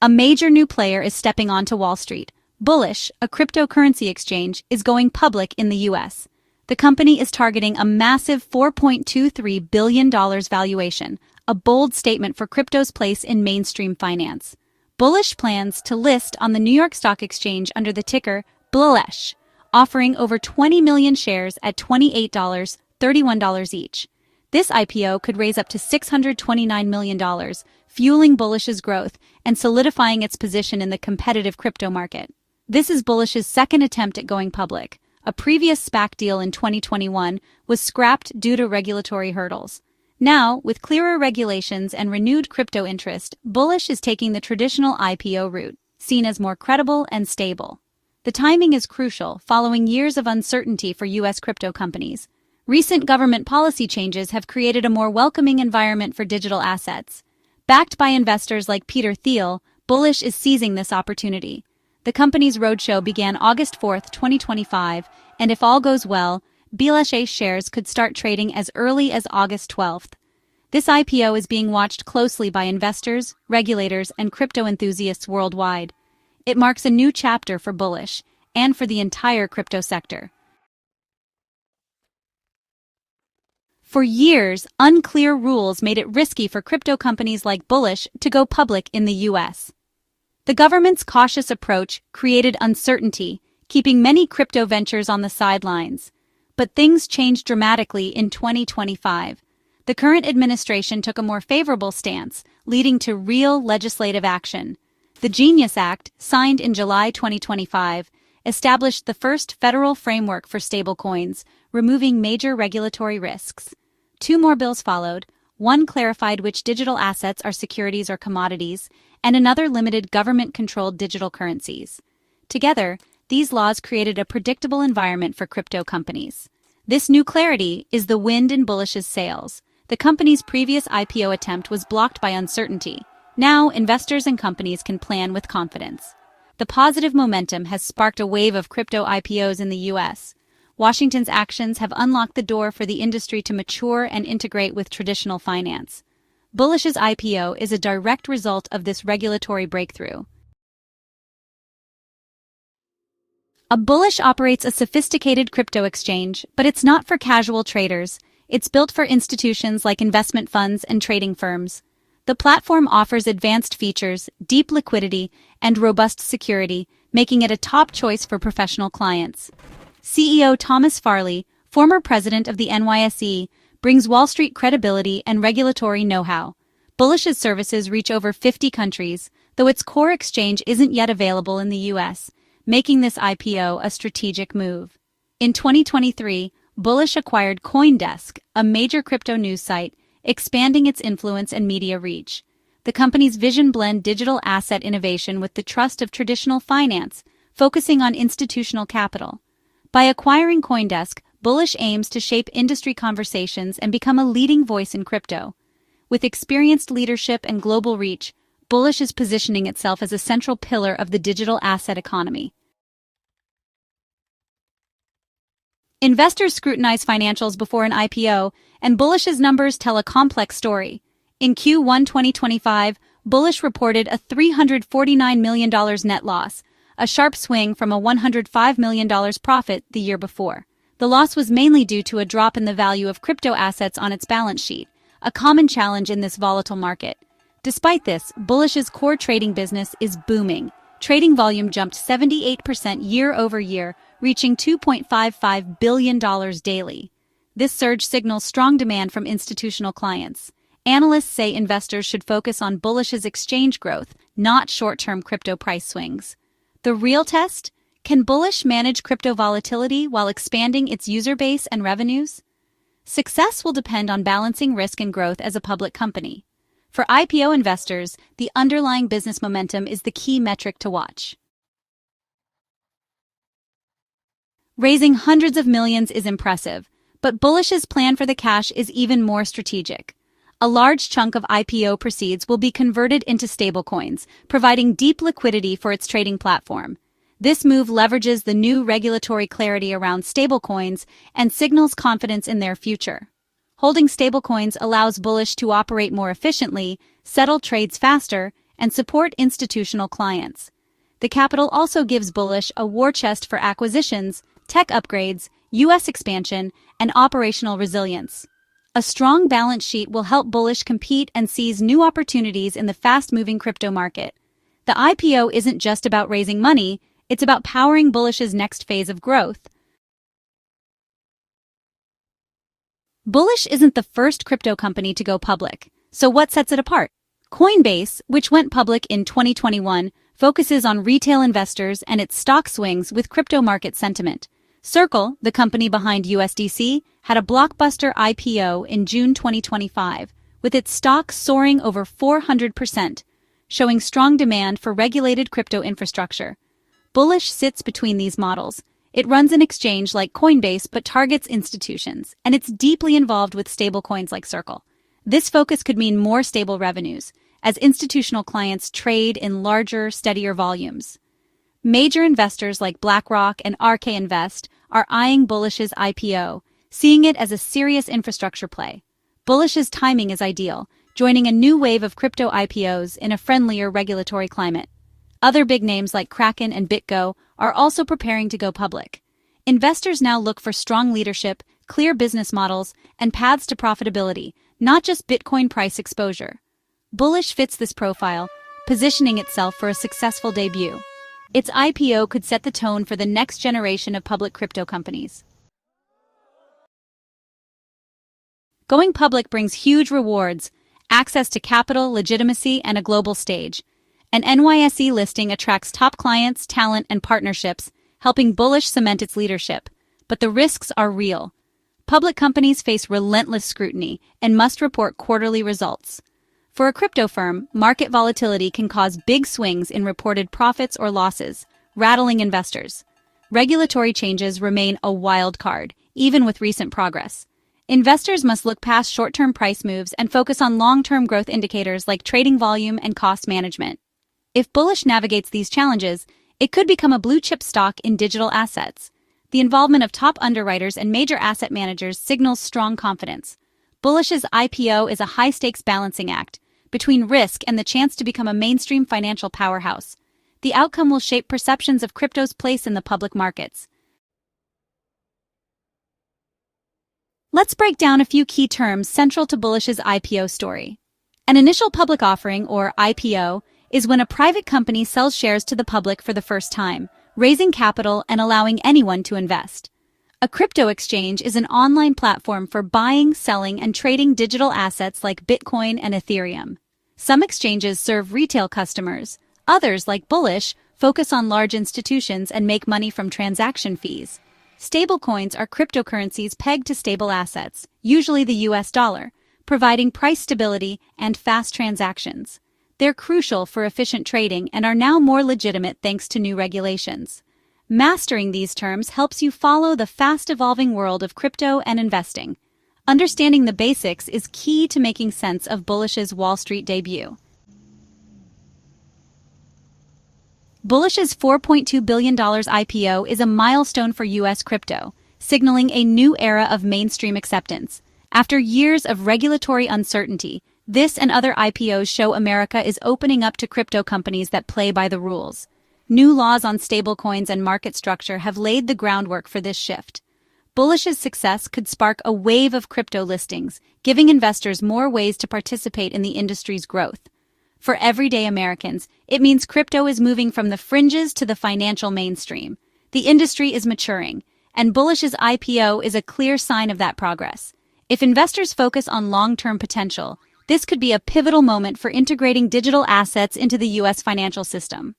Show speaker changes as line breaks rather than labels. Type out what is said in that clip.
A major new player is stepping onto Wall Street. Bullish, a cryptocurrency exchange, is going public in the U.S. The company is targeting a massive $4.23 billion valuation, a bold statement for crypto's place in mainstream finance. Bullish plans to list on the New York Stock Exchange under the ticker BLSH, offering over 20 million shares at $28, $31 each. This IPO could raise up to $629 million, fueling Bullish's growth and solidifying its position in the competitive crypto market. This is Bullish's second attempt at going public. A previous SPAC deal in 2021 was scrapped due to regulatory hurdles. Now, with clearer regulations and renewed crypto interest, Bullish is taking the traditional IPO route, seen as more credible and stable. The timing is crucial, following years of uncertainty for U.S. crypto companies. Recent government policy changes have created a more welcoming environment for digital assets. Backed by investors like Peter Thiel, Bullish is seizing this opportunity. The company's roadshow began August 4, 2025, and if all goes well, BLSH shares could start trading as early as August 12th. This IPO is being watched closely by investors, regulators, and crypto enthusiasts worldwide. It marks a new chapter for Bullish and for the entire crypto sector. For years, unclear rules made it risky for crypto companies like Bullish to go public in the U.S. The government's cautious approach created uncertainty, keeping many crypto ventures on the sidelines. But things changed dramatically in 2025. The current administration took a more favorable stance, leading to real legislative action. The Genius Act, signed in July 2025, established the first federal framework for stablecoins, removing major regulatory risks. Two more bills followed. One clarified which digital assets are securities or commodities, and another limited government-controlled digital currencies. Together, these laws created a predictable environment for crypto companies. This new clarity is the wind in Bullish's sails. The company's previous IPO attempt was blocked by uncertainty. Now, investors and companies can plan with confidence. The positive momentum has sparked a wave of crypto IPOs in the U.S. Washington's actions have unlocked the door for the industry to mature and integrate with traditional finance. Bullish's IPO is a direct result of this regulatory breakthrough. A Bullish operates a sophisticated crypto exchange, but it's not for casual traders. It's built for institutions like investment funds and trading firms. The platform offers advanced features, deep liquidity, and robust security, making it a top choice for professional clients. CEO Thomas Farley, former president of the NYSE, brings Wall Street credibility and regulatory know-how. Bullish's services reach over 50 countries, though its core exchange isn't yet available in the U.S., making this IPO a strategic move. In 2023, Bullish acquired CoinDesk, a major crypto news site, expanding its influence and media reach. The company's vision blends digital asset innovation with the trust of traditional finance, focusing on institutional capital. By acquiring CoinDesk, Bullish aims to shape industry conversations and become a leading voice in crypto. With experienced leadership and global reach, Bullish is positioning itself as a central pillar of the digital asset economy. Investors scrutinize financials before an IPO, and Bullish's numbers tell a complex story. In Q1 2025, Bullish reported a $349 million net loss, a sharp swing from a $105 million profit the year before. The loss was mainly due to a drop in the value of crypto assets on its balance sheet, a common challenge in this volatile market. Despite this, Bullish's core trading business is booming. Trading volume jumped 78% year over year, reaching $2.55 billion daily. This surge signals strong demand from institutional clients. Analysts say investors should focus on Bullish's exchange growth, not short-term crypto price swings. The real test? Can Bullish manage crypto volatility while expanding its user base and revenues? Success will depend on balancing risk and growth as a public company. For IPO investors, the underlying business momentum is the key metric to watch. Raising hundreds of millions is impressive, but Bullish's plan for the cash is even more strategic. A large chunk of IPO proceeds will be converted into stablecoins, providing deep liquidity for its trading platform. This move leverages the new regulatory clarity around stablecoins and signals confidence in their future. Holding stablecoins allows Bullish to operate more efficiently, settle trades faster, and support institutional clients. The capital also gives Bullish a war chest for acquisitions, tech upgrades, U.S. expansion, and operational resilience. A strong balance sheet will help Bullish compete and seize new opportunities in the fast-moving crypto market. The IPO isn't just about raising money, it's about powering Bullish's next phase of growth. Bullish isn't the first crypto company to go public, so what sets it apart? Coinbase, which went public in 2021, focuses on retail investors and its stock swings with crypto market sentiment. Circle, the company behind USDC, had a blockbuster IPO in June 2025, with its stock soaring over 400%, showing strong demand for regulated crypto infrastructure. Bullish sits between these models. It runs an exchange like Coinbase but targets institutions, and it's deeply involved with stablecoins like Circle. This focus could mean more stable revenues, as institutional clients trade in larger, steadier volumes. Major investors like BlackRock and RK Invest are eyeing Bullish's IPO, seeing it as a serious infrastructure play. Bullish's timing is ideal, joining a new wave of crypto IPOs in a friendlier regulatory climate. Other big names like Kraken and BitGo are also preparing to go public. Investors now look for strong leadership, clear business models, and paths to profitability, not just Bitcoin price exposure. Bullish fits this profile, positioning itself for a successful debut. Its IPO could set the tone for the next generation of public crypto companies. Going public brings huge rewards, access to capital, legitimacy, and a global stage. An NYSE listing attracts top clients, talent, and partnerships, helping Bullish cement its leadership. But the risks are real. Public companies face relentless scrutiny and must report quarterly results. For a crypto firm, market volatility can cause big swings in reported profits or losses, rattling investors. Regulatory changes remain a wild card, even with recent progress. Investors must look past short-term price moves and focus on long-term growth indicators like trading volume and cost management. If Bullish navigates these challenges, it could become a blue-chip stock in digital assets. The involvement of top underwriters and major asset managers signals strong confidence. Bullish's IPO is a high-stakes balancing act between risk and the chance to become a mainstream financial powerhouse. The outcome will shape perceptions of crypto's place in the public markets. Let's break down a few key terms central to Bullish's IPO story. An initial public offering, or IPO, is when a private company sells shares to the public for the first time, raising capital and allowing anyone to invest. A crypto exchange is an online platform for buying, selling, and trading digital assets like Bitcoin and Ethereum. Some exchanges serve retail customers. Others, like Bullish, focus on large institutions and make money from transaction fees. Stablecoins are cryptocurrencies pegged to stable assets, usually the US dollar, providing price stability and fast transactions. They're crucial for efficient trading and are now more legitimate thanks to new regulations. Mastering these terms helps you follow the fast-evolving world of crypto and investing. Understanding the basics is key to making sense of Bullish's Wall Street debut. Bullish's $4.2 billion IPO is a milestone for U.S. crypto, signaling a new era of mainstream acceptance. After years of regulatory uncertainty, this and other IPOs show America is opening up to crypto companies that play by the rules. New laws on stablecoins and market structure have laid the groundwork for this shift. Bullish's success could spark a wave of crypto listings, giving investors more ways to participate in the industry's growth. For everyday Americans, it means crypto is moving from the fringes to the financial mainstream. The industry is maturing, and Bullish's IPO is a clear sign of that progress. If investors focus on long-term potential, this could be a pivotal moment for integrating digital assets into the U.S. financial system.